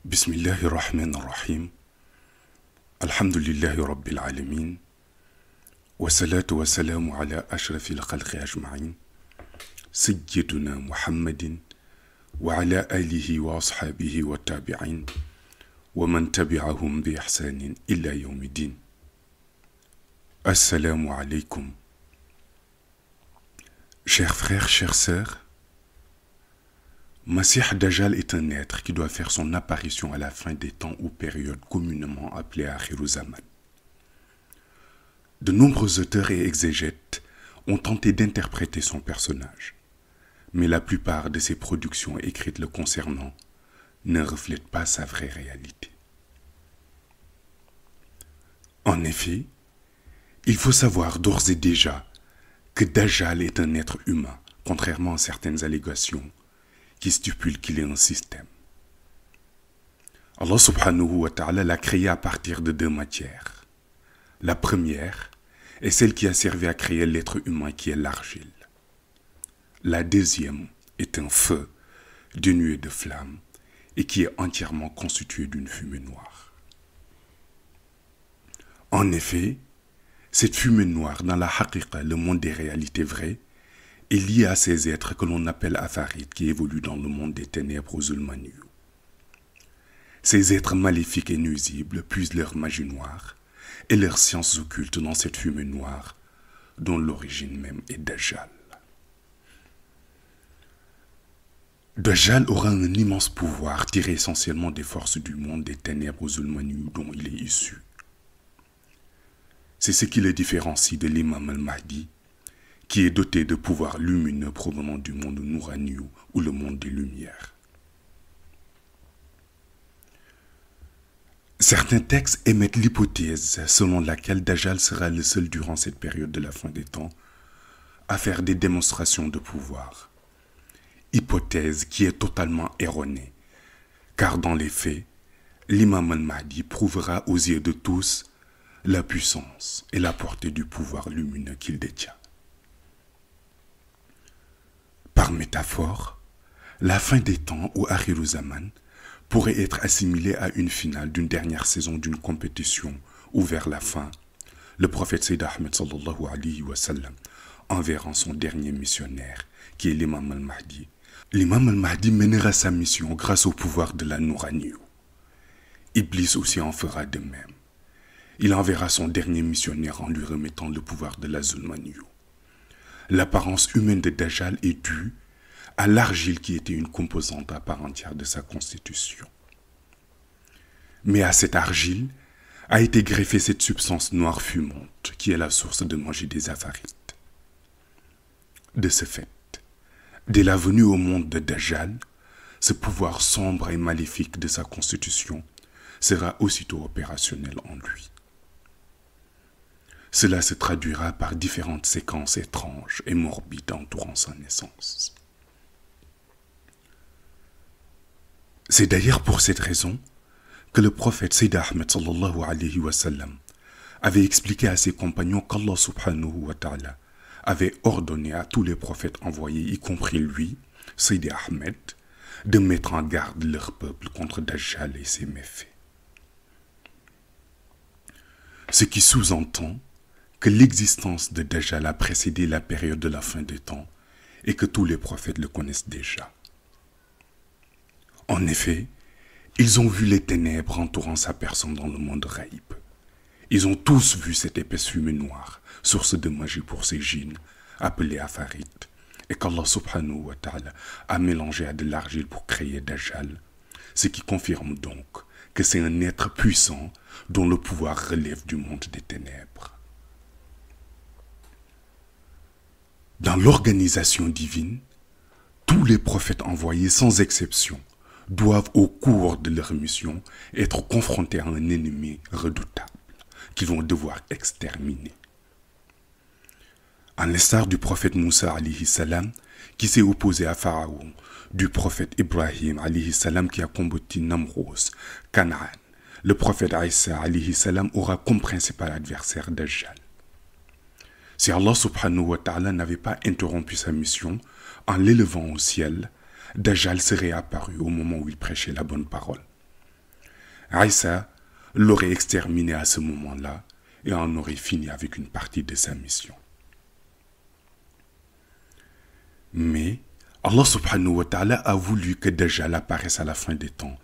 بسم الله الرحمن الرحيم. الحمد لله رب العالمين، والصلاة والسلام على أشرف الخلق أجمعين، سيدنا محمد وعلى آله وأصحابه والتابعين ومن تبعهم بإحسان إلى يوم الدين. Assalamu alaikum. Chers frères, chères sœurs, Masih Dajjal est un être qui doit faire son apparition à la fin des temps ou période communément appelée Akhiru Zaman. De nombreux auteurs et exégètes ont tenté d'interpréter son personnage, mais la plupart de ses productions écrites le concernant ne reflètent pas sa vraie réalité. En effet, il faut savoir d'ores et déjà que Dajjal est un être humain, contrairement à certaines allégations qui stipulent qu'il est un système. Allah subhanahu wa ta'ala l'a créé à partir de deux matières. La première est celle qui a servi à créer l'être humain qui est l'argile. La deuxième est un feu dénué de flammes et qui est entièrement constitué d'une fumée noire. En effet, cette fumée noire dans la haqiqa, le monde des réalités vraies, est liée à ces êtres que l'on appelle Afarid qui évoluent dans le monde des ténèbres aux Zulmaniyu. Ces êtres maléfiques et nuisibles puisent leur magie noire et leurs sciences occultes dans cette fumée noire dont l'origine même est Dajjal. Dajjal aura un immense pouvoir tiré essentiellement des forces du monde des ténèbres aux Zulmaniyu dont il est issu. C'est ce qui le différencie de l'imam al-Mahdi, qui est doté de pouvoirs lumineux provenant du monde Nouraniyu ou le monde des Lumières. Certains textes émettent l'hypothèse selon laquelle Dajjal sera le seul durant cette période de la fin des temps à faire des démonstrations de pouvoir. Hypothèse qui est totalement erronée, car dans les faits, l'imam al-Mahdi prouvera aux yeux de tous la puissance et la portée du pouvoir lumineux qu'il détient. Par métaphore, la fin des temps ou Akhiru Zaman pourrait être assimilée à une finale d'une dernière saison d'une compétition où vers la fin, le prophète Sayyid Ahmed sallallahu alayhi wa sallam enverra son dernier missionnaire qui est l'imam al-Mahdi. L'imam al-Mahdi mènera sa mission grâce au pouvoir de la Nouraniyu. Iblis aussi en fera de même. Il enverra son dernier missionnaire en lui remettant le pouvoir de la Zulmaniyu. L'apparence humaine de Dajjal est due à l'argile qui était une composante à part entière de sa constitution. Mais à cette argile a été greffée cette substance noire fumante qui est la source de magie des Afarites. De ce fait, dès la venue au monde de Dajjal, ce pouvoir sombre et maléfique de sa constitution sera aussitôt opérationnel en lui. Cela se traduira par différentes séquences étranges et morbides entourant sa naissance. C'est d'ailleurs pour cette raison que le prophète Sayyid Ahmed sallallahu alayhi wa sallam avait expliqué à ses compagnons qu'Allah subhanahu wa ta'ala avait ordonné à tous les prophètes envoyés, y compris lui, Sayyid Ahmed, de mettre en garde leur peuple contre Dajjal et ses méfaits. Ce qui sous-entend que l'existence de Dajjal a précédé la période de la fin des temps et que tous les prophètes le connaissent déjà. En effet, ils ont vu les ténèbres entourant sa personne dans le monde raïb. Ils ont tous vu cette épaisse fumée noire, source de magie pour ces djinns, appelés Afarid, et qu'Allah subhanahu wa ta'ala a mélangé à de l'argile pour créer Dajjal, ce qui confirme donc que c'est un être puissant dont le pouvoir relève du monde des ténèbres. Dans l'organisation divine, tous les prophètes envoyés sans exception doivent au cours de leur mission être confrontés à un ennemi redoutable qu'ils vont devoir exterminer. À l'instar du prophète Moussa alayhi salam qui s'est opposé à Pharaon, du prophète Ibrahim alayhi salam qui a combattu Namros, Canaan, le prophète Isa alayhi salam aura comme principal adversaire Dajjal. Si Allah subhanahu wa ta'ala n'avait pas interrompu sa mission en l'élevant au ciel, Dajjal serait apparu au moment où il prêchait la bonne parole. Aïssa l'aurait exterminé à ce moment-là et en aurait fini avec une partie de sa mission. Mais Allah subhanahu wa ta'ala a voulu que Dajjal apparaisse à la fin des temps.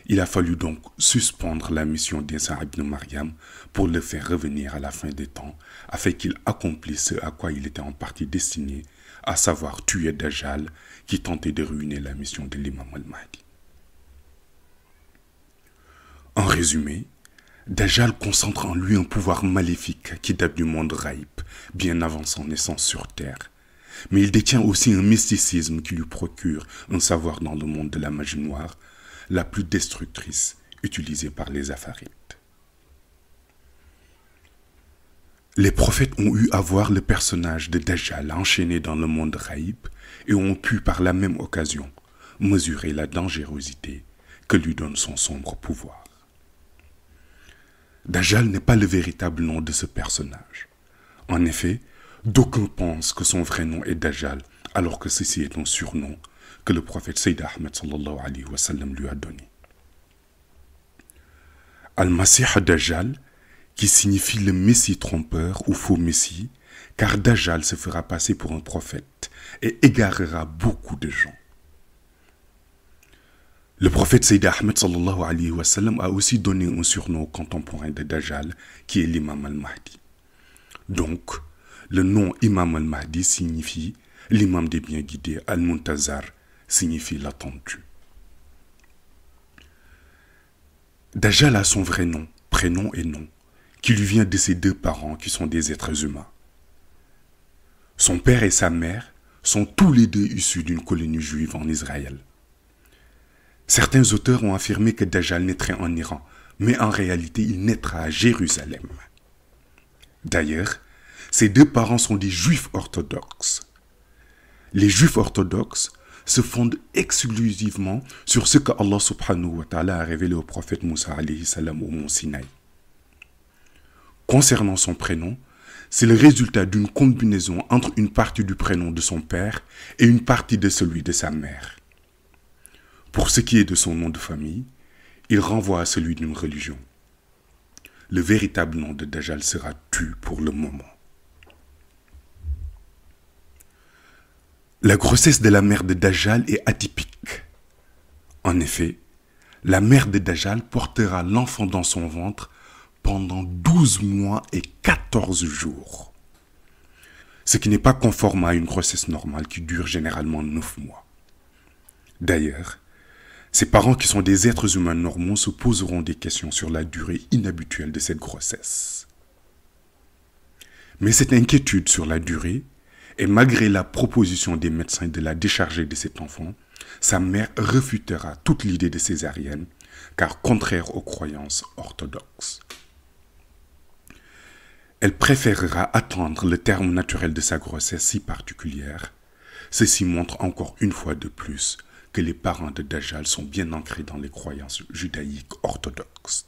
Il a fallu donc suspendre la mission d'Isa ibn Maryam pour le faire revenir à la fin des temps, afin qu'il accomplisse ce à quoi il était en partie destiné, à savoir tuer Dajjal qui tentait de ruiner la mission de l'imam al-Mahdi. En résumé, Dajjal concentre en lui un pouvoir maléfique qui date du monde Ghaib, bien avant son naissance sur terre. Mais il détient aussi un mysticisme qui lui procure un savoir dans le monde de la magie noire, la plus destructrice utilisée par les Afarites. Les prophètes ont eu à voir le personnage de Dajjal enchaîné dans le monde Ghaib et ont pu par la même occasion mesurer la dangerosité que lui donne son sombre pouvoir. Dajjal n'est pas le véritable nom de ce personnage. En effet, d'aucuns pensent que son vrai nom est Dajjal, alors que ceci est un surnom que le prophète Sayyid Ahmed sallallahu alayhi wa sallam lui a donné. Al-Masih Dajjal, qui signifie le Messie trompeur ou faux Messie, car Dajjal se fera passer pour un prophète et égarera beaucoup de gens. Le prophète Sayyid Ahmed sallallahu alayhi wa sallam a aussi donné un surnom au contemporain de Dajjal, qui est l'imam al-Mahdi. Donc, le nom imam al-Mahdi signifie l'imam des bien guidés, al-Muntazar signifie l'attendu. Dajjal a son vrai nom, prénom et nom, qui lui vient de ses deux parents qui sont des êtres humains. Son père et sa mère sont tous les deux issus d'une colonie juive en Israël. Certains auteurs ont affirmé que Dajjal naîtrait en Iran, mais en réalité il naîtra à Jérusalem. D'ailleurs, ses deux parents sont des juifs orthodoxes. Les juifs orthodoxes se fondent exclusivement sur ce que Allah subhanahu wa ta'ala a révélé au prophète Moussa alayhi salam au mont Sinaï. Concernant son prénom, c'est le résultat d'une combinaison entre une partie du prénom de son père et une partie de celui de sa mère. Pour ce qui est de son nom de famille, il renvoie à celui d'une religion. Le véritable nom de Dajjal sera tu pour le moment. La grossesse de la mère de Dajjal est atypique. En effet, la mère de Dajjal portera l'enfant dans son ventre pendant 12 mois et 14 jours. Ce qui n'est pas conforme à une grossesse normale qui dure généralement 9 mois. D'ailleurs, ses parents qui sont des êtres humains normaux se poseront des questions sur la durée inhabituelle de cette grossesse. Mais cette inquiétude sur la durée, et malgré la proposition des médecins de la décharger de cet enfant, sa mère refutera toute l'idée de césarienne, car contraire aux croyances orthodoxes. Elle préférera attendre le terme naturel de sa grossesse si particulière. Ceci montre encore une fois de plus que les parents de Dajjal sont bien ancrés dans les croyances judaïques orthodoxes.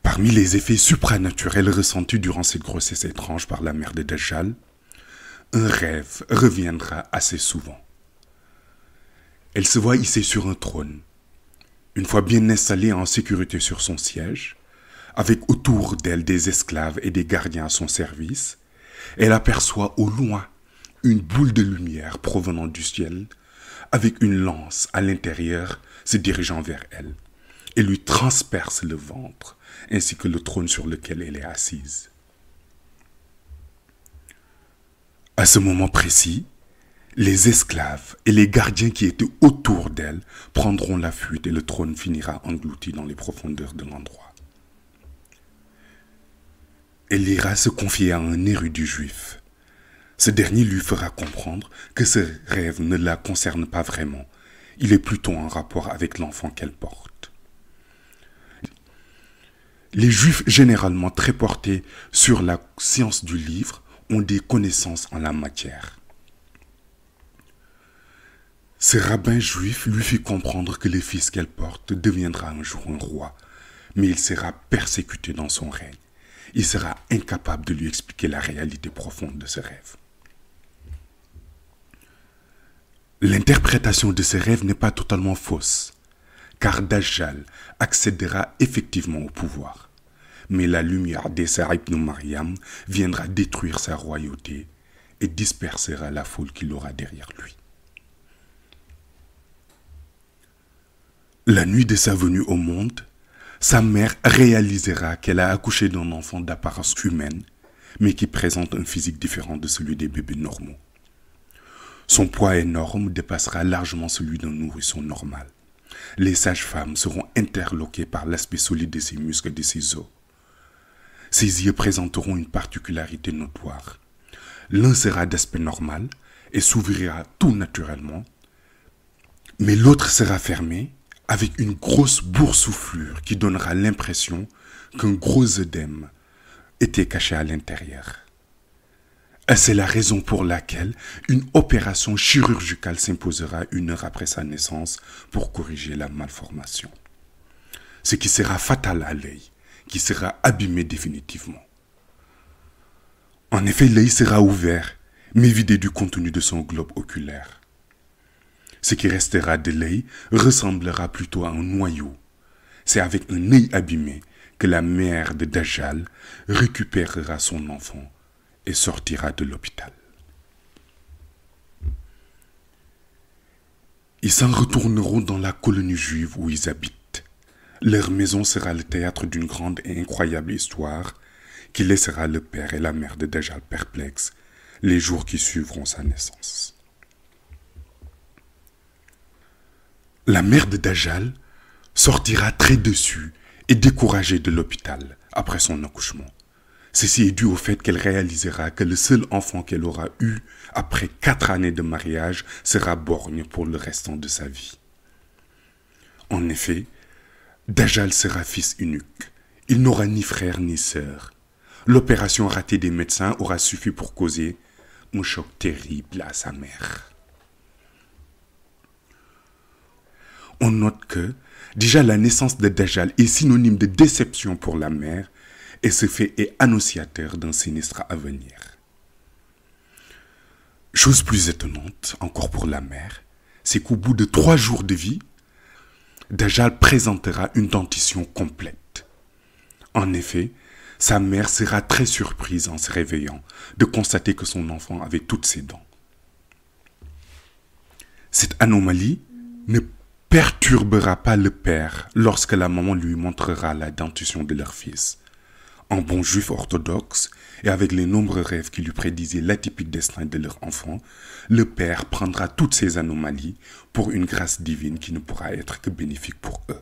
Parmi les effets supranaturels ressentis durant cette grossesse étrange par la mère de Dajjal, un rêve reviendra assez souvent. Elle se voit hissée sur un trône. Une fois bien installée en sécurité sur son siège, avec autour d'elle des esclaves et des gardiens à son service, elle aperçoit au loin une boule de lumière provenant du ciel, avec une lance à l'intérieur se dirigeant vers elle, et lui transperce le ventre, ainsi que le trône sur lequel elle est assise. À ce moment précis, les esclaves et les gardiens qui étaient autour d'elle prendront la fuite et le trône finira englouti dans les profondeurs de l'endroit. Elle ira se confier à un érudit juif. Ce dernier lui fera comprendre que ce rêve ne la concerne pas vraiment. Il est plutôt en rapport avec l'enfant qu'elle porte. Les juifs, généralement très portés sur la science du livre, ont des connaissances en la matière. Ce rabbin juif lui fit comprendre que le fils qu'elle porte deviendra un jour un roi, mais il sera persécuté dans son règne. Il sera incapable de lui expliquer la réalité profonde de ce rêve. L'interprétation de ces rêves n'est pas totalement fausse, car Dajjal accédera effectivement au pouvoir. Mais la lumière d'Issa ibn Maryam viendra détruire sa royauté et dispersera la foule qu'il aura derrière lui. La nuit de sa venue au monde, sa mère réalisera qu'elle a accouché d'un enfant d'apparence humaine, mais qui présente un physique différent de celui des bébés normaux. Son poids énorme dépassera largement celui d'un nourrisson normal. Les sages-femmes seront interloquées par l'aspect solide de ses muscles et de ses os. Ses yeux présenteront une particularité notoire. L'un sera d'aspect normal et s'ouvrira tout naturellement, mais l'autre sera fermé avec une grosse boursouflure qui donnera l'impression qu'un gros œdème était caché à l'intérieur. C'est la raison pour laquelle une opération chirurgicale s'imposera 1 heure après sa naissance pour corriger la malformation. Ce qui sera fatal à l'œil, qui sera abîmé définitivement. En effet, l'œil sera ouvert, mais vidé du contenu de son globe oculaire. Ce qui restera de l'œil ressemblera plutôt à un noyau. C'est avec un œil abîmé que la mère de Dajjal récupérera son enfant et sortira de l'hôpital. Ils s'en retourneront dans la colonie juive où ils habitent. Leur maison sera le théâtre d'une grande et incroyable histoire qui laissera le père et la mère de Dajjal perplexes les jours qui suivront sa naissance. La mère de Dajjal sortira très déçue et découragée de l'hôpital après son accouchement. Ceci est dû au fait qu'elle réalisera que le seul enfant qu'elle aura eu après 4 années de mariage sera borgne pour le restant de sa vie. En effet, Dajjal sera fils unique. Il n'aura ni frère ni sœur. L'opération ratée des médecins aura suffi pour causer un choc terrible à sa mère. On note que déjà la naissance de Dajjal est synonyme de déception pour la mère et ce fait est annonciateur d'un sinistre à venir. Chose plus étonnante encore pour la mère, c'est qu'au bout de 3 jours de vie, Dajjal présentera une dentition complète. En effet, sa mère sera très surprise en se réveillant de constater que son enfant avait toutes ses dents. Cette anomalie ne perturbera pas le père lorsque la maman lui montrera la dentition de leur fils. En bon juif orthodoxe et avec les nombreux rêves qui lui prédisaient l'atypique destin de leur enfant, le père prendra toutes ces anomalies pour une grâce divine qui ne pourra être que bénéfique pour eux.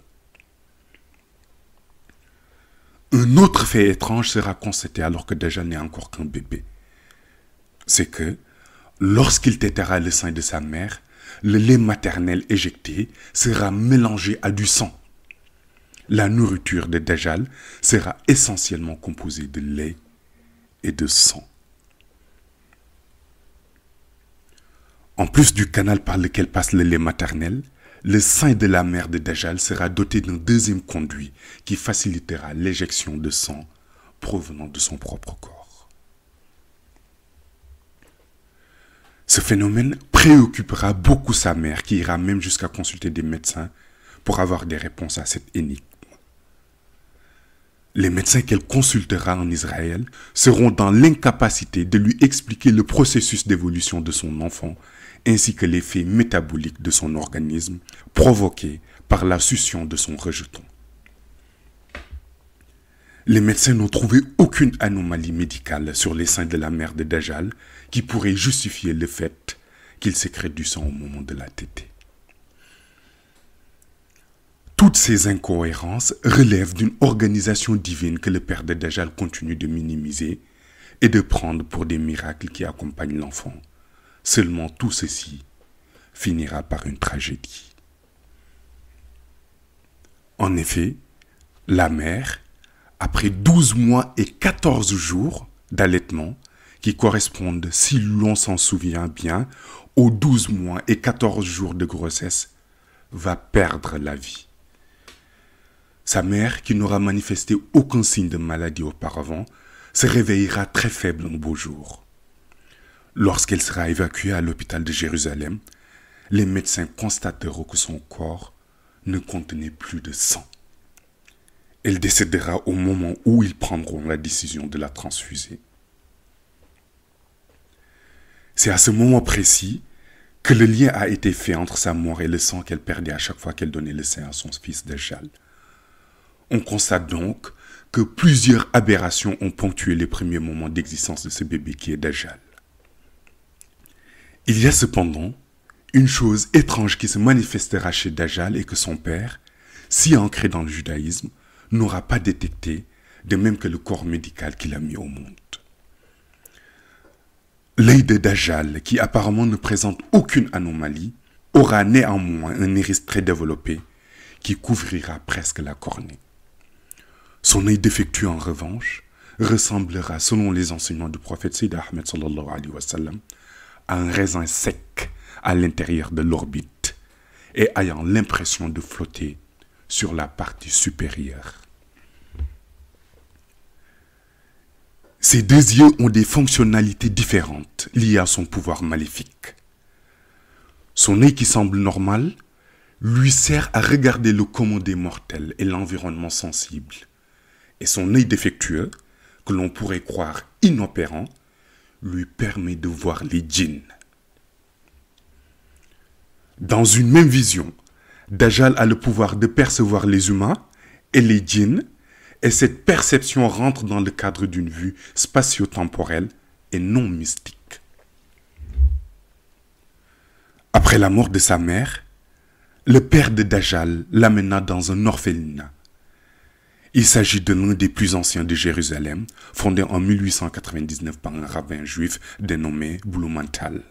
Un autre fait étrange sera constaté alors que Dajjal n'est encore qu'un bébé. C'est que, lorsqu'il tétera le sein de sa mère, le lait maternel éjecté sera mélangé à du sang. La nourriture de Dajjal sera essentiellement composée de lait et de sang. En plus du canal par lequel passe le lait maternel, le sein de la mère de Dajjal sera doté d'un deuxième conduit qui facilitera l'éjection de sang provenant de son propre corps. Ce phénomène préoccupera beaucoup sa mère qui ira même jusqu'à consulter des médecins pour avoir des réponses à cette énigme. Les médecins qu'elle consultera en Israël seront dans l'incapacité de lui expliquer le processus d'évolution de son enfant ainsi que l'effet métabolique de son organisme provoqué par la succion de son rejeton. Les médecins n'ont trouvé aucune anomalie médicale sur les seins de la mère de Dajjal qui pourrait justifier le fait qu'il sécrète du sang au moment de la tétée. Toutes ces incohérences relèvent d'une organisation divine que le père de Dajjal continue de minimiser et de prendre pour des miracles qui accompagnent l'enfant. Seulement tout ceci finira par une tragédie. En effet, la mère, après 12 mois et 14 jours d'allaitement, qui correspondent, si l'on s'en souvient bien, aux 12 mois et 14 jours de grossesse, va perdre la vie. Sa mère, qui n'aura manifesté aucun signe de maladie auparavant, se réveillera très faible un beau jour. Lorsqu'elle sera évacuée à l'hôpital de Jérusalem, les médecins constateront que son corps ne contenait plus de sang. Elle décédera au moment où ils prendront la décision de la transfuser. C'est à ce moment précis que le lien a été fait entre sa mort et le sang qu'elle perdait à chaque fois qu'elle donnait le sein à son fils Dajjal. On constate donc que plusieurs aberrations ont ponctué les premiers moments d'existence de ce bébé qui est Dajjal. Il y a cependant une chose étrange qui se manifestera chez Dajjal et que son père, si ancré dans le judaïsme, n'aura pas détecté, de même que le corps médical qu'il a mis au monde. L'œil de Dajjal, qui apparemment ne présente aucune anomalie, aura néanmoins un iris très développé qui couvrira presque la cornée. Son œil défectueux, en revanche, ressemblera, selon les enseignements du prophète Sayyid Ahmed sallallahu alayhi wa sallam, à un raisin sec à l'intérieur de l'orbite et ayant l'impression de flotter sur la partie supérieure. Ces deux yeux ont des fonctionnalités différentes liées à son pouvoir maléfique. Son œil qui semble normal lui sert à regarder le commun des mortels et l'environnement sensible. Et son œil défectueux, que l'on pourrait croire inopérant, lui permet de voir les djinns. Dans une même vision, Dajjal a le pouvoir de percevoir les humains et les djinns, et cette perception rentre dans le cadre d'une vue spatio-temporelle et non mystique. Après la mort de sa mère, le père de Dajjal l'amena dans un orphelinat. Il s'agit de l'un des plus anciens de Jérusalem, fondé en 1899 par un rabbin juif dénommé Blumenthal.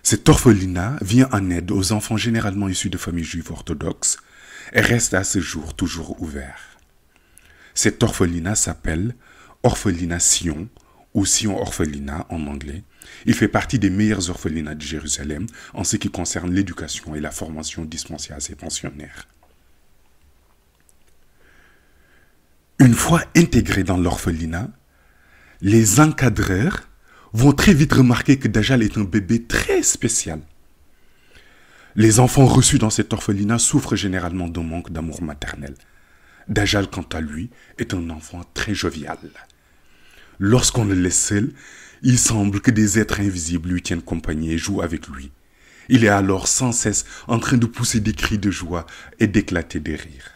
Cet orphelinat vient en aide aux enfants généralement issus de familles juives orthodoxes et reste à ce jour toujours ouvert. Cet orphelinat s'appelle Orphelinat Sion ou Sion Orphelinat en anglais. Il fait partie des meilleurs orphelinats de Jérusalem en ce qui concerne l'éducation et la formation dispensée à ses pensionnaires. Une fois intégrés dans l'orphelinat, les encadreurs vont très vite remarquer que Dajjal est un bébé très spécial. Les enfants reçus dans cet orphelinat souffrent généralement d'un manque d'amour maternel. Dajjal, quant à lui, est un enfant très jovial. Lorsqu'on le laisse seul, il semble que des êtres invisibles lui tiennent compagnie et jouent avec lui. Il est alors sans cesse en train de pousser des cris de joie et d'éclater des rires.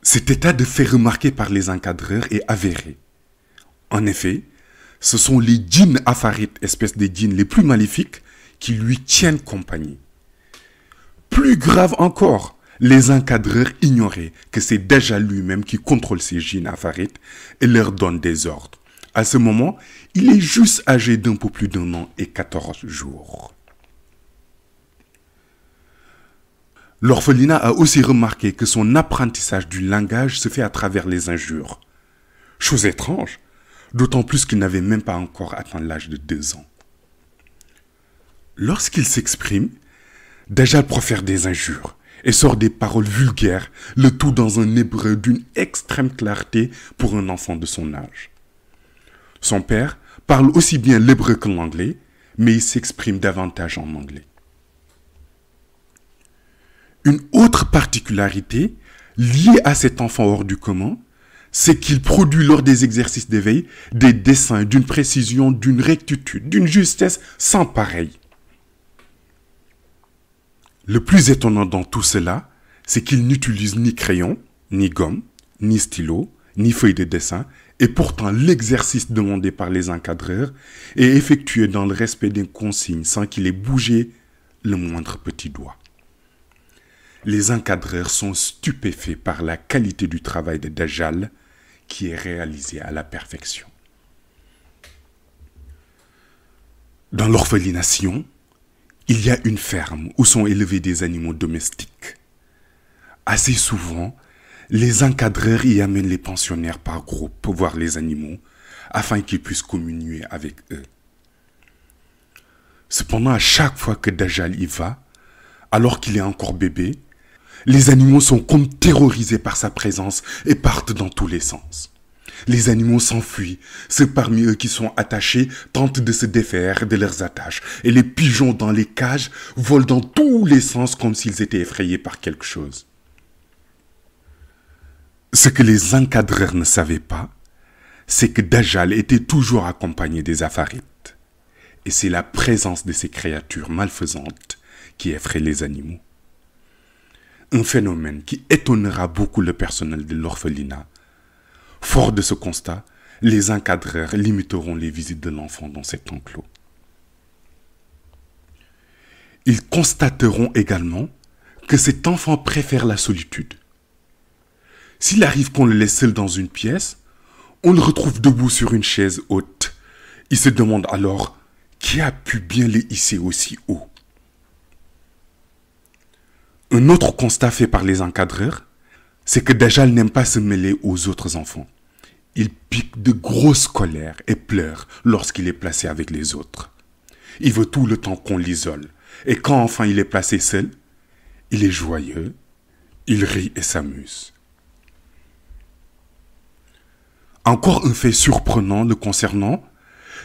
Cet état de fait remarquer par les encadreurs est avéré. En effet, ce sont les djinns afarites, espèces de djinns les plus maléfiques, qui lui tiennent compagnie. Plus grave encore, les encadreurs ignoraient que c'est Dajjal lui-même qui contrôle ces djinns afarites et leur donne des ordres. À ce moment, il est juste âgé d'un peu plus d'1 an et 14 jours. L'orphelinat a aussi remarqué que son apprentissage du langage se fait à travers les injures. Chose étrange, d'autant plus qu'il n'avait même pas encore atteint l'âge de 2 ans. Lorsqu'il s'exprime, Dajjal profère des injures et sort des paroles vulgaires, le tout dans un hébreu d'une extrême clarté pour un enfant de son âge. Son père parle aussi bien l'hébreu que l'anglais, mais il s'exprime davantage en anglais. Une autre particularité liée à cet enfant hors du commun, c'est qu'il produit lors des exercices d'éveil des dessins d'une précision, d'une rectitude, d'une justesse sans pareille. Le plus étonnant dans tout cela, c'est qu'il n'utilise ni crayon, ni gomme, ni stylo, ni feuille de dessin, et pourtant l'exercice demandé par les encadreurs est effectué dans le respect des consignes sans qu'il ait bougé le moindre petit doigt. Les encadreurs sont stupéfaits par la qualité du travail de Dajjal qui est réalisé à la perfection. Dans l'orphelinat Sion, il y a une ferme où sont élevés des animaux domestiques. Assez souvent, les encadreurs y amènent les pensionnaires par groupe pour voir les animaux afin qu'ils puissent communier avec eux. Cependant, à chaque fois que Dajjal y va, alors qu'il est encore bébé, les animaux sont comme terrorisés par sa présence et partent dans tous les sens. Les animaux s'enfuient. Ceux parmi eux qui sont attachés tentent de se défaire de leurs attaches. Et les pigeons dans les cages volent dans tous les sens comme s'ils étaient effrayés par quelque chose. Ce que les encadreurs ne savaient pas, c'est que Dajjal était toujours accompagné des Afarites. Et c'est la présence de ces créatures malfaisantes qui effraie les animaux. Un phénomène qui étonnera beaucoup le personnel de l'orphelinat. Fort de ce constat, les encadreurs limiteront les visites de l'enfant dans cet enclos. Ils constateront également que cet enfant préfère la solitude. S'il arrive qu'on le laisse seul dans une pièce, on le retrouve debout sur une chaise haute. Il se demande alors qui a pu bien les hisser aussi haut. Un autre constat fait par les encadreurs, c'est que Dajjal n'aime pas se mêler aux autres enfants. Il pique de grosses colères et pleure lorsqu'il est placé avec les autres. Il veut tout le temps qu'on l'isole. Et quand enfin il est placé seul, il est joyeux, il rit et s'amuse. Encore un fait surprenant le concernant,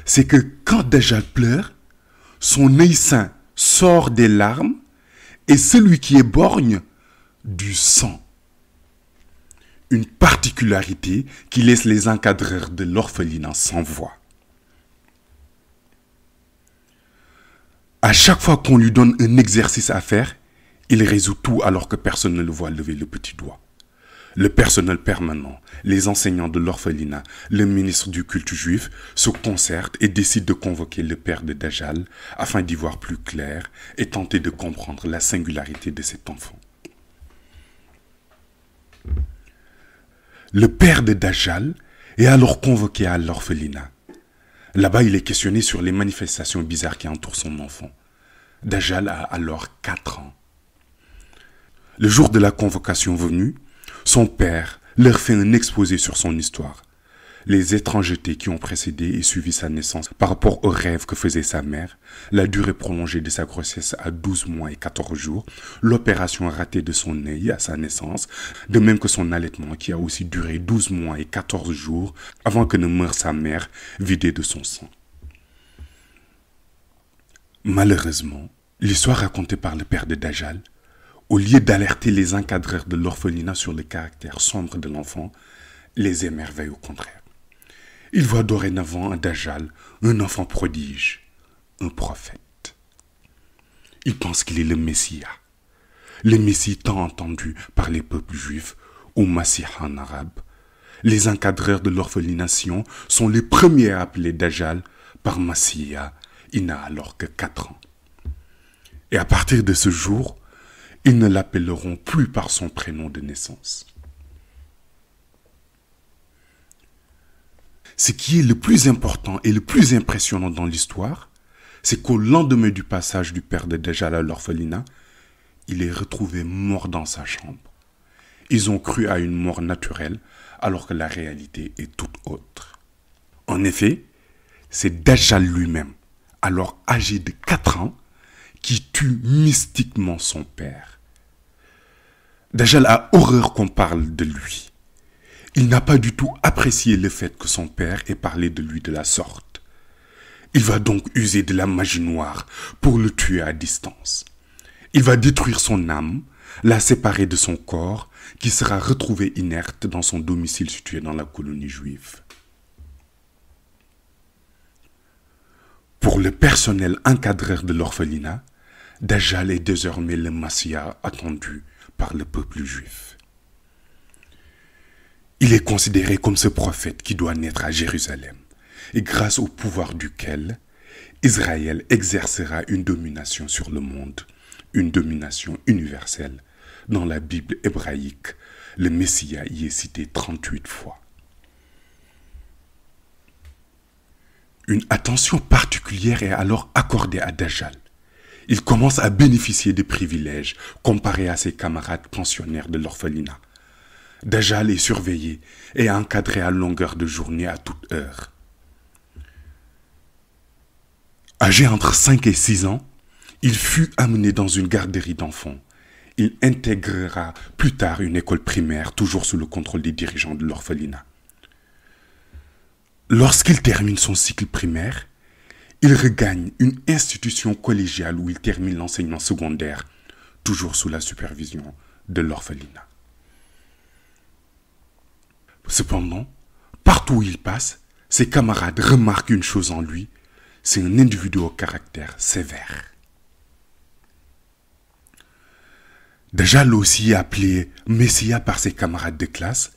c'est que quand Dajjal pleure, son œil sain sort des larmes et celui qui est borgne, du sang. Une particularité qui laisse les encadreurs de l'orphelinat sans voix. À chaque fois qu'on lui donne un exercice à faire, il résout tout alors que personne ne le voit lever le petit doigt. Le personnel permanent, les enseignants de l'orphelinat, le ministre du culte juif se concertent et décident de convoquer le père de Dajjal afin d'y voir plus clair et tenter de comprendre la singularité de cet enfant. Le père de Dajjal est alors convoqué à l'orphelinat. Là-bas, il est questionné sur les manifestations bizarres qui entourent son enfant. Dajjal a alors 4 ans. Le jour de la convocation venue, son père leur fait un exposé sur son histoire, les étrangetés qui ont précédé et suivi sa naissance par rapport aux rêves que faisait sa mère, la durée prolongée de sa grossesse à 12 mois et 14 jours, l'opération ratée de son œil à sa naissance, de même que son allaitement qui a aussi duré 12 mois et 14 jours avant que ne meure sa mère vidée de son sang. Malheureusement, l'histoire racontée par le père de Dajjal, au lieu d'alerter les encadreurs de l'orphelinat sur le caractère sombre de l'enfant, les émerveille au contraire. Ils voient dorénavant en Dajjal un enfant prodige, un prophète. Ils pensent qu'il est le Messie tant entendu par les peuples juifs, ou Masih en arabe. Les encadreurs de l'orphelination sont les premiers à appeler Dajjal par Massia. Il n'a alors que 4 ans. Et à partir de ce jour, ils ne l'appelleront plus par son prénom de naissance. Ce qui est le plus important et le plus impressionnant dans l'histoire, c'est qu'au lendemain du passage du père de Dajjal à l'orphelinat, il est retrouvé mort dans sa chambre. Ils ont cru à une mort naturelle, alors que la réalité est toute autre. En effet, c'est Dajjal lui-même, alors âgé de 4 ans, qui tue mystiquement son père. Dajjal a horreur qu'on parle de lui. Il n'a pas du tout apprécié le fait que son père ait parlé de lui de la sorte. Il va donc user de la magie noire pour le tuer à distance. Il va détruire son âme, la séparer de son corps, qui sera retrouvé inerte dans son domicile situé dans la colonie juive. Pour le personnel encadreur de l'orphelinat, Dajjal est désormais le Messia attendu par le peuple juif. Il est considéré comme ce prophète qui doit naître à Jérusalem, et grâce au pouvoir duquel Israël exercera une domination sur le monde, une domination universelle. Dans la Bible hébraïque, le Messie y est cité 38 fois. Une attention particulière est alors accordée à Dajjal. Il commence à bénéficier de privilèges comparés à ses camarades pensionnaires de l'orphelinat. Dajjal est surveillé et encadré à longueur de journée à toute heure. Âgé entre 5 et 6 ans, il fut amené dans une garderie d'enfants. Il intégrera plus tard une école primaire, toujours sous le contrôle des dirigeants de l'orphelinat. Lorsqu'il termine son cycle primaire, il regagne une institution collégiale où il termine l'enseignement secondaire, toujours sous la supervision de l'orphelinat. Cependant, partout où il passe, ses camarades remarquent une chose en lui, c'est un individu au caractère sévère. Dajjal, aussi appelé Messia par ses camarades de classe,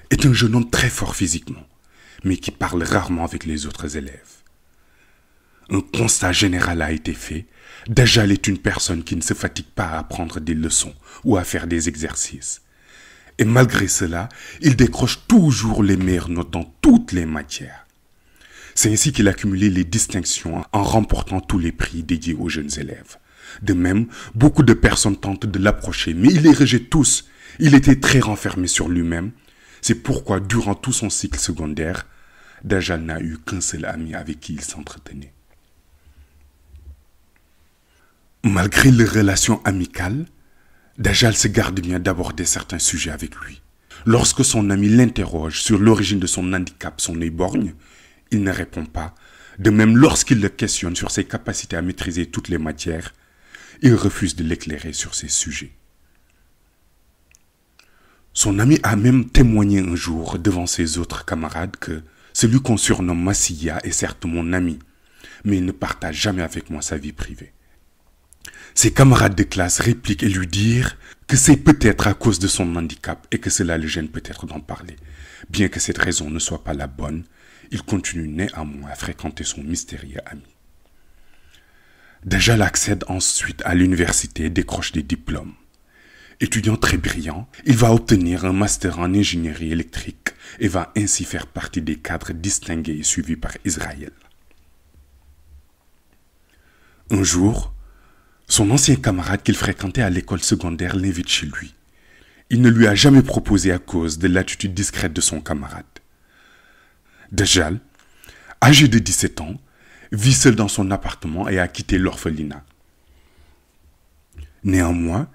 est un jeune homme très fort physiquement, mais qui parle rarement avec les autres élèves. Un constat général a été fait. Dajjal est une personne qui ne se fatigue pas à apprendre des leçons ou à faire des exercices. Et malgré cela, il décroche toujours les meilleures notes dans toutes les matières. C'est ainsi qu'il a cumulé les distinctions en remportant tous les prix dédiés aux jeunes élèves. De même, beaucoup de personnes tentent de l'approcher, mais il les rejette tous. Il était très renfermé sur lui-même. C'est pourquoi, durant tout son cycle secondaire, Dajjal n'a eu qu'un seul ami avec qui il s'entretenait. Malgré les relations amicales, Dajjal se garde bien d'aborder certains sujets avec lui. Lorsque son ami l'interroge sur l'origine de son handicap, son œil borgne, il ne répond pas. De même, lorsqu'il le questionne sur ses capacités à maîtriser toutes les matières, il refuse de l'éclairer sur ces sujets. Son ami a même témoigné un jour devant ses autres camarades que celui qu'on surnomme Massia est certes mon ami, mais il ne partage jamais avec moi sa vie privée. Ses camarades de classe répliquent et lui dirent que c'est peut-être à cause de son handicap et que cela le gêne peut-être d'en parler. Bien que cette raison ne soit pas la bonne, il continue néanmoins à fréquenter son mystérieux ami. Dajjal accède ensuite à l'université et décroche des diplômes. Étudiant très brillant, il va obtenir un master en ingénierie électrique et va ainsi faire partie des cadres distingués et suivis par Israël. Un jour, son ancien camarade qu'il fréquentait à l'école secondaire l'invite chez lui. Il ne lui a jamais proposé à cause de l'attitude discrète de son camarade. Dajjal, âgé de 17 ans, vit seul dans son appartement et a quitté l'orphelinat. Néanmoins,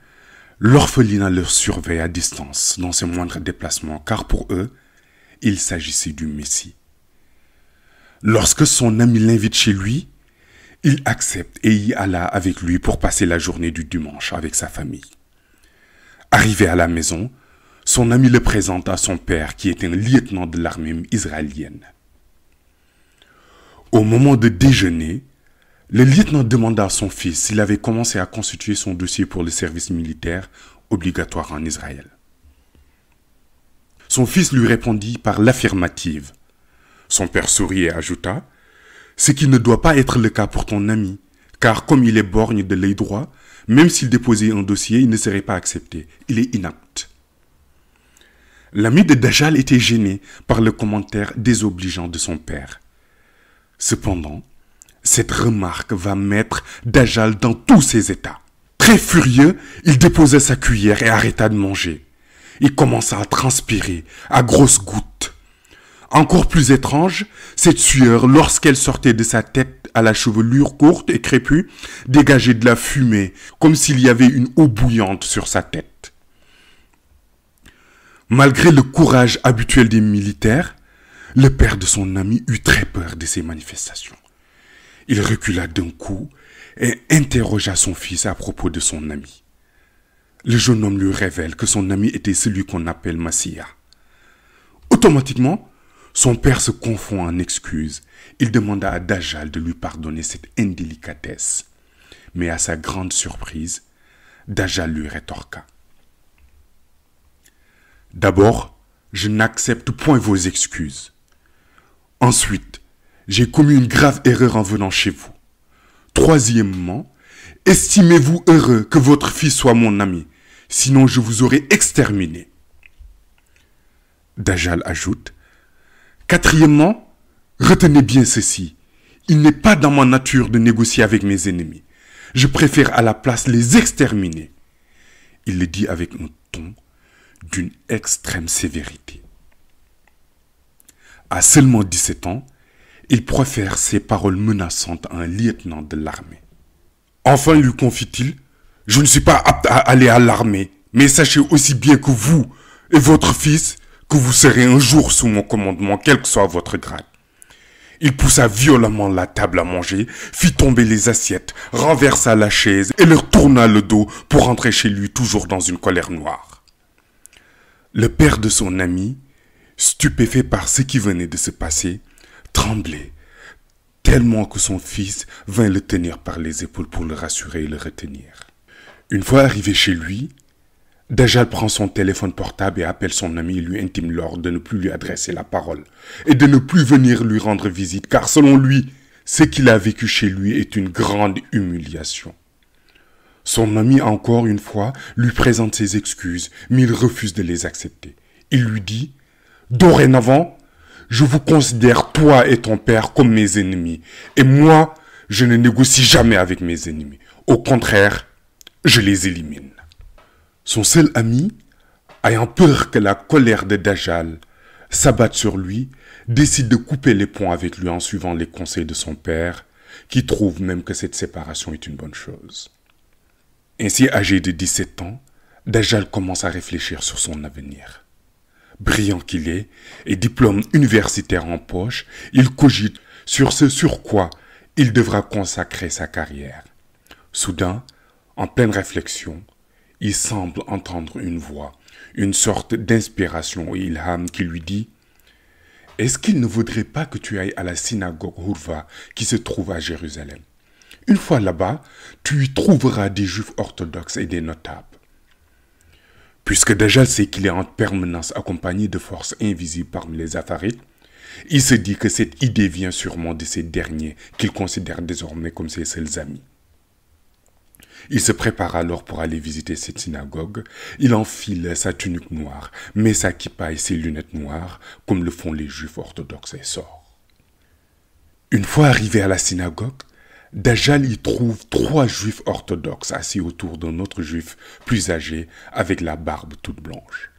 l'orphelinat le surveille à distance dans ses moindres déplacements, car pour eux, il s'agissait du Messie. Lorsque son ami l'invite chez lui, il accepte et y alla avec lui pour passer la journée du dimanche avec sa famille. Arrivé à la maison, son ami le présente à son père qui est un lieutenant de l'armée israélienne. Au moment de déjeuner, le lieutenant demanda à son fils s'il avait commencé à constituer son dossier pour le service militaire obligatoire en Israël. Son fils lui répondit par l'affirmative. Son père sourit et ajouta « Ce qui ne doit pas être le cas pour ton ami, car comme il est borgne de l'œil droit, même s'il déposait un dossier, il ne serait pas accepté. Il est inapte. » L'ami de Dajjal était gêné par le commentaire désobligeant de son père. Cependant, cette remarque va mettre Dajjal dans tous ses états. Très furieux, il déposa sa cuillère et arrêta de manger. Il commença à transpirer, à grosses gouttes. Encore plus étrange, cette sueur, lorsqu'elle sortait de sa tête à la chevelure courte et crépue, dégageait de la fumée, comme s'il y avait une eau bouillante sur sa tête. Malgré le courage habituel des militaires, le père de son ami eut très peur de ces manifestations. Il recula d'un coup et interrogea son fils à propos de son ami. Le jeune homme lui révèle que son ami était celui qu'on appelle Massia. Automatiquement, son père se confond en excuses. Il demanda à Dajjal de lui pardonner cette indélicatesse. Mais à sa grande surprise, Dajjal lui rétorqua. « D'abord, je n'accepte point vos excuses. Ensuite, j'ai commis une grave erreur en venant chez vous. Troisièmement, estimez-vous heureux que votre fils soit mon ami, sinon je vous aurais exterminé. » Dajjal ajoute, « Quatrièmement, retenez bien ceci, il n'est pas dans ma nature de négocier avec mes ennemis. Je préfère à la place les exterminer. » Il le dit avec un ton d'une extrême sévérité. À seulement 17 ans, il profère ces paroles menaçantes à un lieutenant de l'armée. Enfin, lui confie-t-il, « Je ne suis pas apte à aller à l'armée, mais sachez aussi bien que vous et votre fils que vous serez un jour sous mon commandement, quel que soit votre grade. Il poussa violemment la table à manger, fit tomber les assiettes, renversa la chaise et leur tourna le dos pour rentrer chez lui toujours dans une colère noire. Le père de son ami, stupéfait par ce qui venait de se passer, tremblait, tellement que son fils vint le tenir par les épaules pour le rassurer et le retenir. Une fois arrivé chez lui, Dajjal prend son téléphone portable et appelle son ami et lui intime l'ordre de ne plus lui adresser la parole et de ne plus venir lui rendre visite, car selon lui, ce qu'il a vécu chez lui est une grande humiliation. Son ami, encore une fois, lui présente ses excuses, mais il refuse de les accepter. Il lui dit « Dorénavant, je vous considère, toi et ton père, comme mes ennemis, et moi, je ne négocie jamais avec mes ennemis. Au contraire, je les élimine. » Son seul ami, ayant peur que la colère de Dajjal s'abatte sur lui, décide de couper les ponts avec lui en suivant les conseils de son père, qui trouve même que cette séparation est une bonne chose. Ainsi, âgé de 17 ans, Dajjal commence à réfléchir sur son avenir. Brillant qu'il est, et diplôme universitaire en poche, il cogite sur ce sur quoi il devra consacrer sa carrière. Soudain, en pleine réflexion, il semble entendre une voix, une sorte d'inspiration ou ilham qui lui dit « Est-ce qu'il ne voudrait pas que tu ailles à la synagogue Hurva qui se trouve à Jérusalem? Une fois là-bas, tu y trouveras des juifs orthodoxes et des notables. » Puisque Dajjal sait qu'il est en permanence accompagné de forces invisibles parmi les Afarites, il se dit que cette idée vient sûrement de ces derniers qu'il considère désormais comme ses seuls amis. Il se prépare alors pour aller visiter cette synagogue. Il enfile sa tunique noire, met sa kippa et ses lunettes noires, comme le font les juifs orthodoxes, et sort. Une fois arrivé à la synagogue, Dajjal y trouve 3 juifs orthodoxes assis autour d'un autre juif plus âgé avec la barbe toute blanche.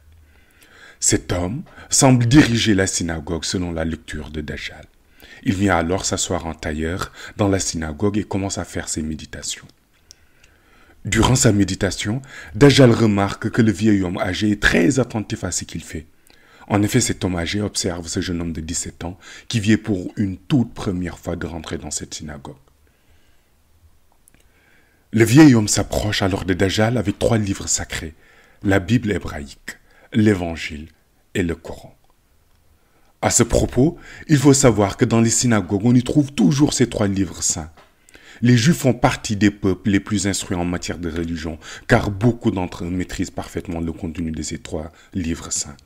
Cet homme semble diriger la synagogue selon la lecture de Dajjal. Il vient alors s'asseoir en tailleur dans la synagogue et commence à faire ses méditations. Durant sa méditation, Dajjal remarque que le vieil homme âgé est très attentif à ce qu'il fait. En effet, cet homme âgé observe ce jeune homme de 17 ans qui vient pour une toute première fois de rentrer dans cette synagogue. Le vieil homme s'approche alors de Dajjal avec 3 livres sacrés, la Bible hébraïque, l'Évangile et le Coran. À ce propos, il faut savoir que dans les synagogues, on y trouve toujours ces 3 livres saints. Les Juifs font partie des peuples les plus instruits en matière de religion, car beaucoup d'entre eux maîtrisent parfaitement le contenu de ces 3 livres saints.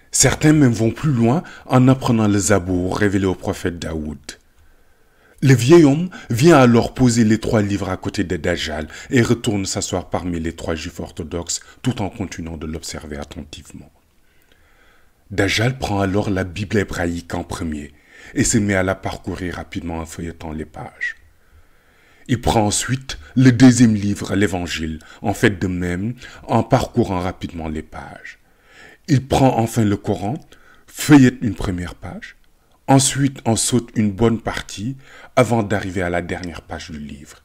Certains même vont plus loin en apprenant le Zabour révélé au prophète Daoud. Le vieil homme vient alors poser les 3 livres à côté de Dajjal et retourne s'asseoir parmi les 3 Juifs orthodoxes tout en continuant de l'observer attentivement. Dajjal prend alors la Bible hébraïque en premier et se met à la parcourir rapidement en feuilletant les pages. Il prend ensuite le 2e livre, l'Évangile, en fait de même en parcourant rapidement les pages. Il prend enfin le Coran, feuillette une première page, ensuite en saute une bonne partie avant d'arriver à la dernière page du livre.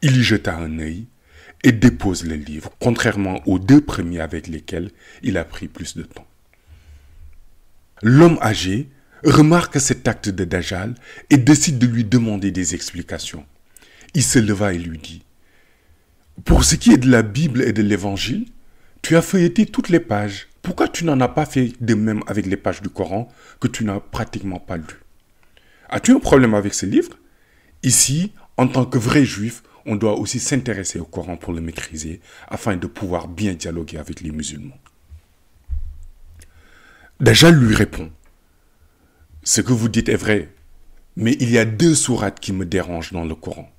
Il y jeta un œil et dépose le livre, contrairement aux 2 premiers avec lesquels il a pris plus de temps. L'homme âgé remarque cet acte de Dajjal et décide de lui demander des explications. Il se leva et lui dit « Pour ce qui est de la Bible et de l'Évangile, tu as feuilleté toutes les pages. Pourquoi tu n'en as pas fait de même avec les pages du Coran que tu n'as pratiquement pas lu? As-tu un problème avec ce livre? Ici, en tant que vrai juif, on doit aussi s'intéresser au Coran pour le maîtriser afin de pouvoir bien dialoguer avec les musulmans. » Dajjal lui répond « Ce que vous dites est vrai, mais il y a 2 sourates qui me dérangent dans le Coran.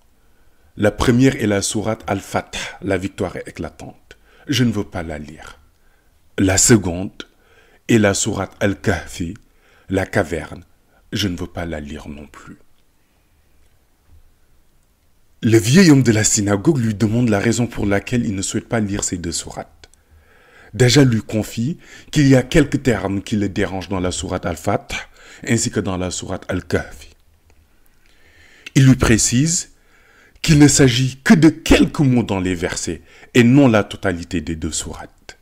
La première est la sourate Al-Fath, la victoire est éclatante. Je ne veux pas la lire. La seconde est la sourate Al-Kahfi, la caverne. Je ne veux pas la lire non plus. » Le vieil homme de la synagogue lui demande la raison pour laquelle il ne souhaite pas lire ces 2 sourates. Dajjal lui confie qu'il y a quelques termes qui le dérangent dans la sourate Al-Fath ainsi que dans la sourate Al-Kahfi. Il lui précise qu'il ne s'agit que de quelques mots dans les versets et non la totalité des 2 sourates.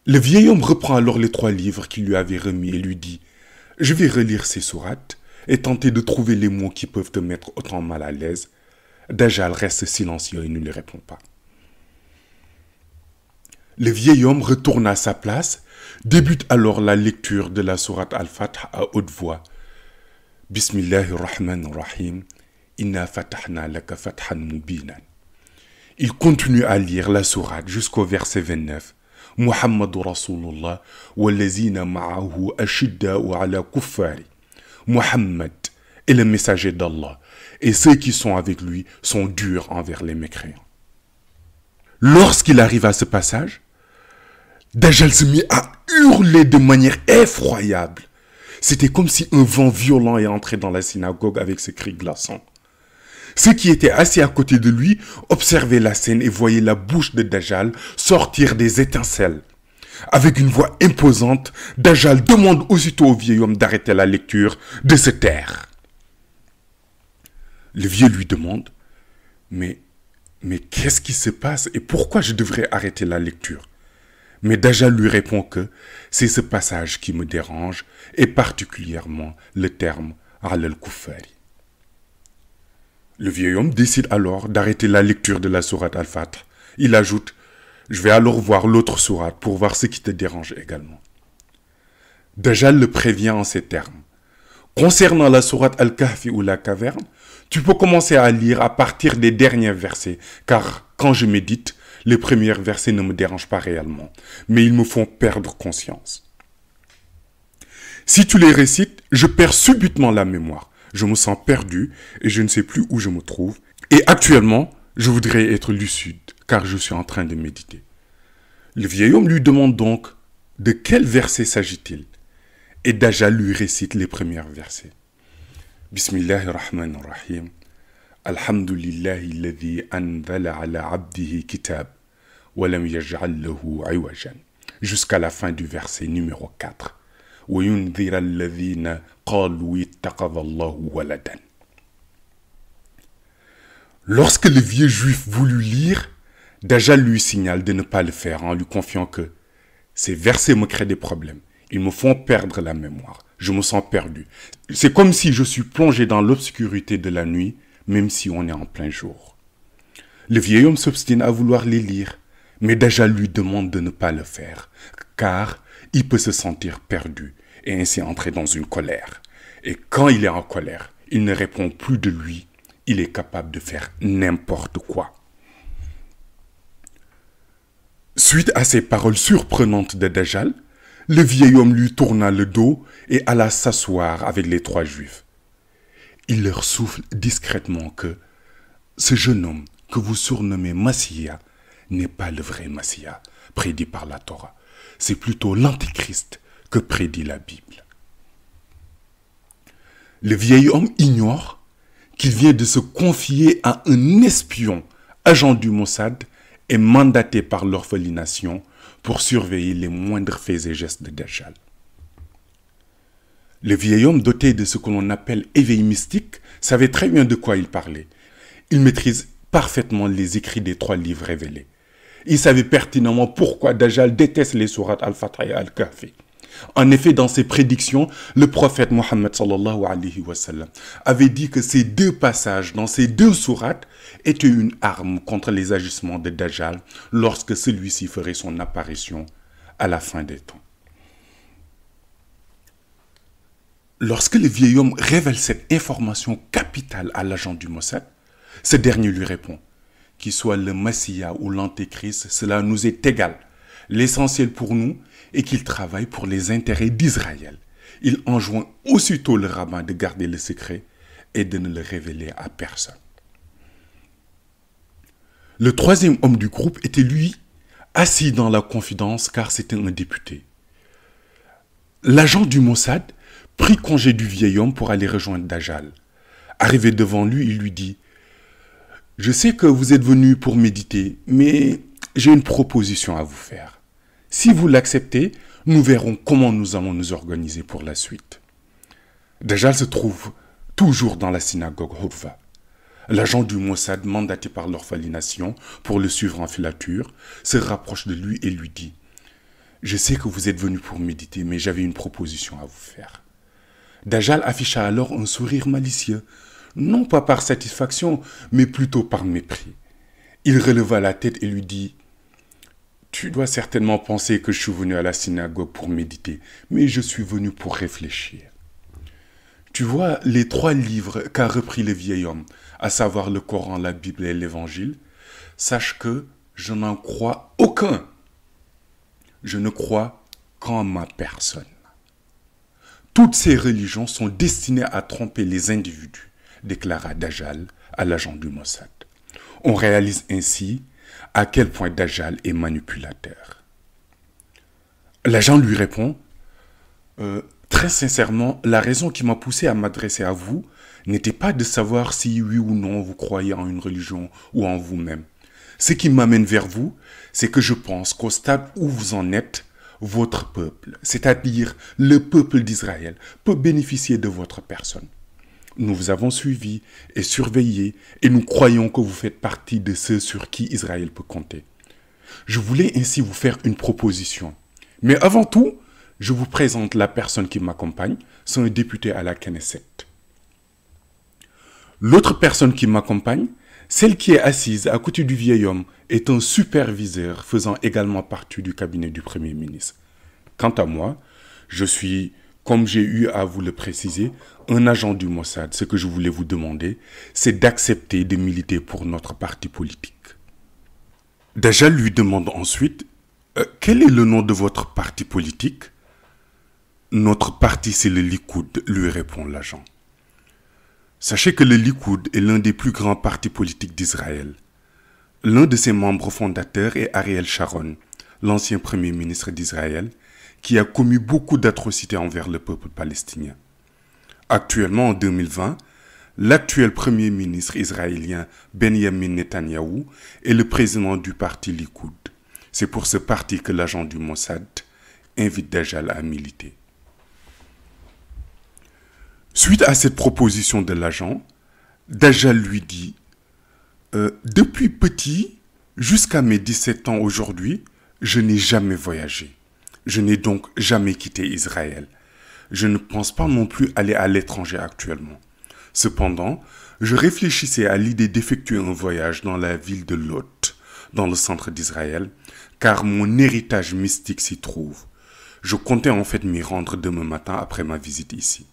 Le vieil homme reprend alors les 3 livres qu'il lui avait remis et lui dit « Je vais relire ces sourates et tenter de trouver les mots qui peuvent te mettre autant mal à l'aise, Dajjal reste silencieux et ne lui répond pas. Le vieil homme retourne à sa place, débute alors la lecture de la sourate Al-Fath à haute voix. Bismillahirrahmanirrahim, Inna fatahna laka fathan mubinan. Il continue à lire la sourate jusqu'au verset 29. Muhammadu Rasulullah wallazina ma'ahu ashidda'u ala kuffari. Muhammad est le messager d'Allah et ceux qui sont avec lui sont durs envers les mécréants. Lorsqu'il arrive à ce passage, Dajjal se mit à hurler de manière effroyable. C'était comme si un vent violent est entré dans la synagogue avec ce cri glaçant. Ceux qui étaient assis à côté de lui observaient la scène et voyaient la bouche de Dajjal sortir des étincelles. Avec une voix imposante, Dajjal demande aussitôt au vieil homme d'arrêter la lecture, de se taire. Le vieux lui demande, mais qu'est-ce qui se passe et pourquoi je devrais arrêter la lecture? Mais Dajjal lui répond que c'est ce passage qui me dérange et particulièrement le terme al-Kuffari. Le vieil homme décide alors d'arrêter la lecture de la sourate Al-Fath. Il ajoute, je vais alors voir l'autre sourate pour voir ce qui te dérange également. Dajjal le prévient en ces termes. Concernant la sourate Al-Kahfi ou la caverne, tu peux commencer à lire à partir des derniers versets, car quand je médite, les premiers versets ne me dérangent pas réellement, mais ils me font perdre conscience. Si tu les récites, je perds subitement la mémoire. Je me sens perdu et je ne sais plus où je me trouve. Et actuellement, je voudrais être lucide, car je suis en train de méditer. Le vieil homme lui demande donc de quel verset s'agit-il. Et Dajjal lui récite les premiers versets. Bismillahirrahmanirrahim. Alhamdulillahi alladhi anzala ala abdihi kitab wa lam yaj'al lahu iwajan. Jusqu'à la fin du verset numéro 4. وَيُنذِرَ الَّذِينَ قَالُوا اتَّخَذَ اللَّهُ وَلَدًا. Lorsque le vieux juif voulut lire, Dajjal lui signale de ne pas le faire en lui confiant que ces versets me créent des problèmes. Ils me font perdre la mémoire. Je me sens perdu. C'est comme si je suis plongé dans l'obscurité de la nuit, même si on est en plein jour. Le vieil homme s'obstine à vouloir les lire, mais Dajjal lui demande de ne pas le faire, car il peut se sentir perdu et ainsi entrer dans une colère. Et quand il est en colère, il ne répond plus de lui, il est capable de faire n'importe quoi. Suite à ces paroles surprenantes de Dajjal, le vieil homme lui tourna le dos et alla s'asseoir avec les trois juifs. Il leur souffle discrètement que ce jeune homme que vous surnommez Massia n'est pas le vrai Massia prédit par la Torah. C'est plutôt l'Antéchrist que prédit la Bible. Le vieil homme ignore qu'il vient de se confier à un espion, agent du Mossad, et mandaté par l'orphelination pour surveiller les moindres faits et gestes de Dajjal. Le vieil homme, doté de ce que l'on appelle éveil mystique, savait très bien de quoi il parlait. Il maîtrise parfaitement les écrits des 3 livres révélés. Il savait pertinemment pourquoi Dajjal déteste les sourates Al-Fath et Al-Kahfi. En effet, dans ses prédictions, le prophète Mohammed sallallahu alayhi wa sallam avait dit que ces 2 passages dans ces 2 sourates étaient une arme contre les agissements de Dajjal lorsque celui-ci ferait son apparition à la fin des temps. Lorsque le vieil homme révèle cette information capitale à l'agent du Mossad, ce dernier lui répond: qu'il soit le Messie ou l'Antéchrist, cela nous est égal. L'essentiel pour nous est qu'il travaille pour les intérêts d'Israël. Il enjoint aussitôt le rabbin de garder le secret et de ne le révéler à personne. Le 3e homme du groupe était lui, assis dans la confidence car c'était un député. L'agent du Mossad prit congé du vieil homme pour aller rejoindre Dajjal. Arrivé devant lui, il lui dit: je sais que vous êtes venu pour méditer, mais j'ai une proposition à vous faire. Si vous l'acceptez, nous verrons comment nous allons nous organiser pour la suite. Dajjal se trouve toujours dans la synagogue Hurva. L'agent du Mossad, mandaté par l'orphelination pour le suivre en filature, se rapproche de lui et lui dit: je sais que vous êtes venu pour méditer, mais j'avais une proposition à vous faire. Dajjal afficha alors un sourire malicieux, non pas par satisfaction, mais plutôt par mépris. Il releva la tête et lui dit « Tu dois certainement penser que je suis venu à la synagogue pour méditer, mais je suis venu pour réfléchir. Tu vois les 3 livres qu'a repris le vieil homme, à savoir le Coran, la Bible et l'Évangile, sache que je n'en crois aucun. Je ne crois qu'en ma personne. Toutes ces religions sont destinées à tromper les individus, déclara Dajjal à l'agent du Mossad. On réalise ainsi à quel point Dajjal est manipulateur. L'agent lui répond très sincèrement, la raison qui m'a poussé à m'adresser à vous n'était pas de savoir si oui ou non vous croyez en une religion ou en vous-même. Ce qui m'amène vers vous, c'est que je pense qu'au stade où vous en êtes, votre peuple, c'est-à-dire le peuple d'Israël, peut bénéficier de votre personne. Nous vous avons suivi et surveillé et nous croyons que vous faites partie de ceux sur qui Israël peut compter. Je voulais ainsi vous faire une proposition. Mais avant tout, je vous présente la personne qui m'accompagne, c'est un député à la Knesset. L'autre personne qui m'accompagne, celle qui est assise à côté du vieil homme, est un superviseur faisant également partie du cabinet du Premier ministre. Quant à moi, je suis, comme j'ai eu à vous le préciser, un agent du Mossad. Ce que je voulais vous demander, c'est d'accepter de militer pour notre parti politique. Dajjal lui demande ensuite « Quel est le nom de votre parti politique ?» « Notre parti, c'est le Likoud », lui répond l'agent. Sachez que le Likoud est l'un des plus grands partis politiques d'Israël. L'un de ses membres fondateurs est Ariel Sharon, l'ancien premier ministre d'Israël, qui a commis beaucoup d'atrocités envers le peuple palestinien. Actuellement, en 2020, l'actuel premier ministre israélien Benjamin Netanyahou est le président du parti Likoud. C'est pour ce parti que l'agent du Mossad invite Dajjal à militer. Suite à cette proposition de l'agent, Dajjal lui dit « Depuis petit, jusqu'à mes 17 ans aujourd'hui, je n'ai jamais voyagé. Je n'ai donc jamais quitté Israël. Je ne pense pas non plus aller à l'étranger actuellement. Cependant, je réfléchissais à l'idée d'effectuer un voyage dans la ville de Lot, dans le centre d'Israël, car mon héritage mystique s'y trouve. Je comptais en fait m'y rendre demain matin après ma visite ici. »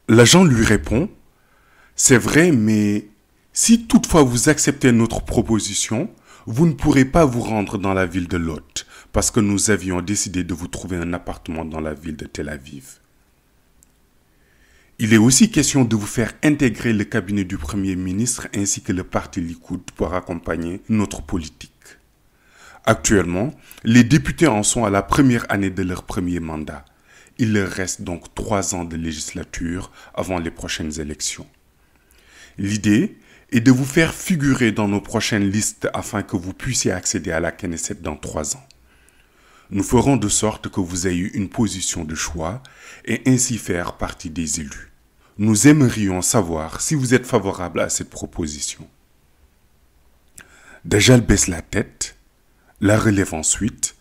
L'agent lui répond « C'est vrai, mais si toutefois vous acceptez notre proposition, vous ne pourrez pas vous rendre dans la ville de Lot, parce que nous avions décidé de vous trouver un appartement dans la ville de Tel Aviv. Il est aussi question de vous faire intégrer le cabinet du Premier ministre ainsi que le parti Likoud pour accompagner notre politique. Actuellement, les députés en sont à la première année de leur premier mandat. Il leur reste donc 3 ans de législature avant les prochaines élections. L'idée est de vous faire figurer dans nos prochaines listes afin que vous puissiez accéder à la Knesset dans 3 ans. Nous ferons de sorte que vous ayez une position de choix et ainsi faire partie des élus. Nous aimerions savoir si vous êtes favorable à cette proposition. Dajjal baisse la tête, la relève ensuite,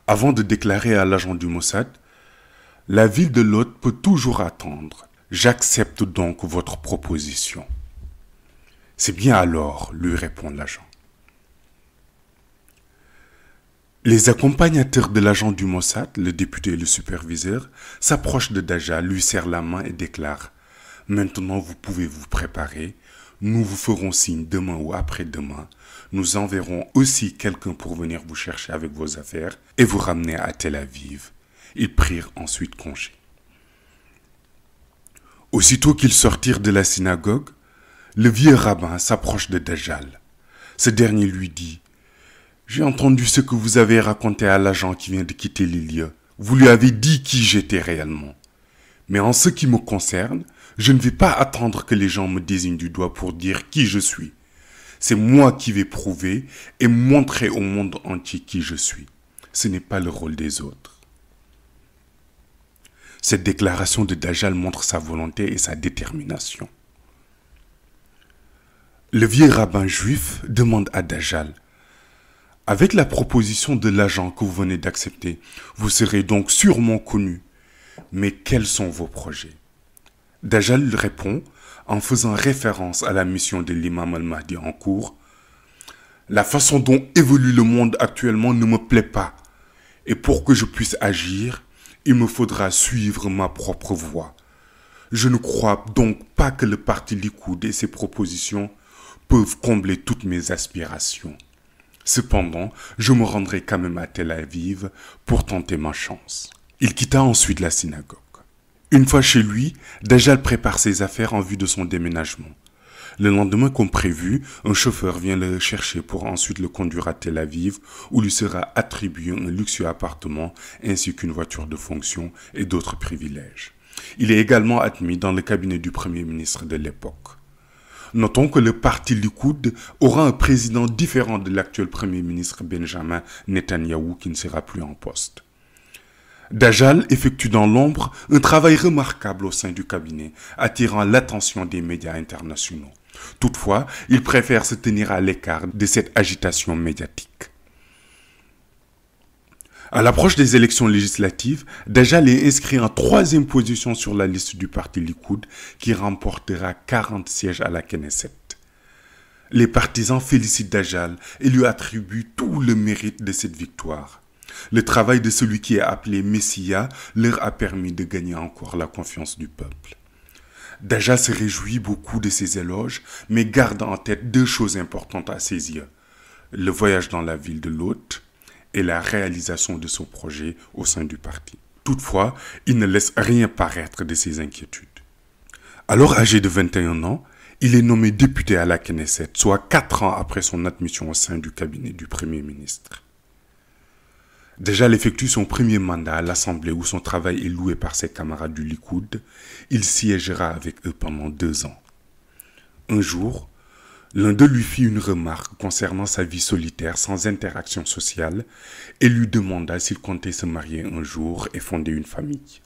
avant de déclarer à l'agent du Mossad « La ville de Lot peut toujours attendre. J'accepte donc votre proposition. » « C'est bien alors, lui répond l'agent. Les accompagnateurs de l'agent du Mossad, le député et le superviseur, s'approchent de Dajjal, lui serrent la main et déclarent « Maintenant vous pouvez vous préparer, nous vous ferons signe demain ou après-demain, nous enverrons aussi quelqu'un pour venir vous chercher avec vos affaires et vous ramener à Tel Aviv. » Ils prirent ensuite congé. Aussitôt qu'ils sortirent de la synagogue, le vieux rabbin s'approche de Dajjal. Ce dernier lui dit « J'ai entendu ce que vous avez raconté à l'agent qui vient de quitter les lieux. Vous lui avez dit qui j'étais réellement. Mais en ce qui me concerne, je ne vais pas attendre que les gens me désignent du doigt pour dire qui je suis. C'est moi qui vais prouver et montrer au monde entier qui je suis. Ce n'est pas le rôle des autres. » Cette déclaration de Dajjal montre sa volonté et sa détermination. Le vieux rabbin juif demande à Dajjal « Avec la proposition de l'agent que vous venez d'accepter, vous serez donc sûrement connu. Mais quels sont vos projets? Dajjal répond en faisant référence à la mission de l'imam al-Mahdi en cours. La façon dont évolue le monde actuellement ne me plaît pas. Et pour que je puisse agir, il me faudra suivre ma propre voie. Je ne crois donc pas que le parti Likoud et ses propositions peuvent combler toutes mes aspirations. Cependant, je me rendrai quand même à Tel Aviv pour tenter ma chance. Il quitta ensuite la synagogue. Une fois chez lui, Dajjal prépare ses affaires en vue de son déménagement. Le lendemain, comme prévu, un chauffeur vient le chercher pour ensuite le conduire à Tel Aviv, où lui sera attribué un luxueux appartement ainsi qu'une voiture de fonction et d'autres privilèges. Il est également admis dans le cabinet du Premier ministre de l'époque. Notons que le parti Likoud aura un président différent de l'actuel Premier ministre Benjamin Netanyahou qui ne sera plus en poste. Dajjal effectue dans l'ombre un travail remarquable au sein du cabinet, attirant l'attention des médias internationaux. Toutefois, il préfère se tenir à l'écart de cette agitation médiatique. À l'approche des élections législatives, Dajjal est inscrit en 3e position sur la liste du parti Likoud qui remportera 40 sièges à la Knesset. Les partisans félicitent Dajjal et lui attribuent tout le mérite de cette victoire. Le travail de celui qui est appelé Messia leur a permis de gagner encore la confiance du peuple. Dajjal se réjouit beaucoup de ces éloges, mais garde en tête 2 choses importantes à ses yeux. Le voyage dans la ville de l'hôte et la réalisation de son projet au sein du parti. Toutefois, il ne laisse rien paraître de ses inquiétudes. Alors âgé de 21 ans, il est nommé député à la Knesset, soit 4 ans après son admission au sein du cabinet du Premier ministre. Dajjal effectue son premier mandat à l'Assemblée où son travail est loué par ses camarades du Likoud. Il siégera avec eux pendant 2 ans. Un jour, l'un d'eux lui fit une remarque concernant sa vie solitaire sans interaction sociale et lui demanda s'il comptait se marier un jour et fonder une famille.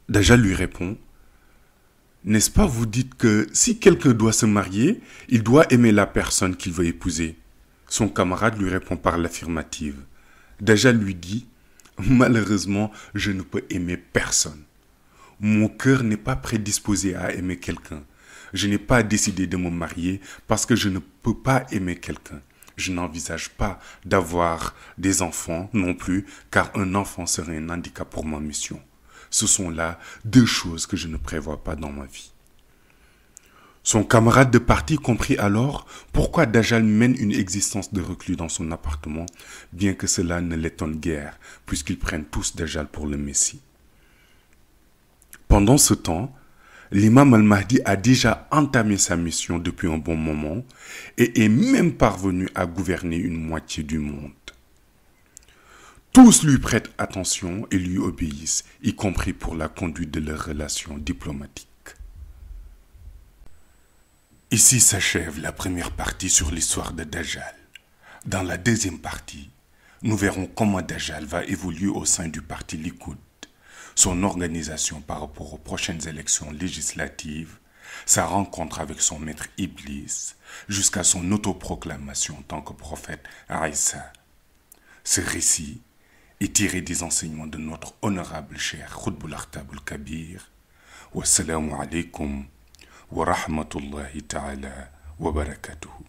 Dajjal lui répond « N'est-ce pas vous dites que si quelqu'un doit se marier, il doit aimer la personne qu'il veut épouser ?» Son camarade lui répond par l'affirmative. Dajjal lui dit « Malheureusement, je ne peux aimer personne. Mon cœur n'est pas prédisposé à aimer quelqu'un. Je n'ai pas décidé de me marier parce que je ne peux pas aimer quelqu'un. Je n'envisage pas d'avoir des enfants non plus, car un enfant serait un handicap pour ma mission. Ce sont là 2 choses que je ne prévois pas dans ma vie. » Son camarade de parti comprit alors pourquoi Dajjal mène une existence de reclus dans son appartement, bien que cela ne l'étonne guère, puisqu'ils prennent tous Dajjal pour le Messie. Pendant ce temps, l'imam al-Mahdi a déjà entamé sa mission depuis un bon moment et est même parvenu à gouverner une moitié du monde. Tous lui prêtent attention et lui obéissent, y compris pour la conduite de leurs relations diplomatiques. Ici s'achève la première partie sur l'histoire de Dajjal. Dans la deuxième partie, nous verrons comment Dajjal va évoluer au sein du parti Likoud, son organisation par rapport aux prochaines élections législatives, sa rencontre avec son maître Iblis, jusqu'à son autoproclamation en tant que prophète Aïssa. Ce récit est tiré des enseignements de notre honorable cheikh Khutbul Akhtab al-Kabir. Wassalamu alaikum wa rahmatullahi ta'ala wa barakatuhu.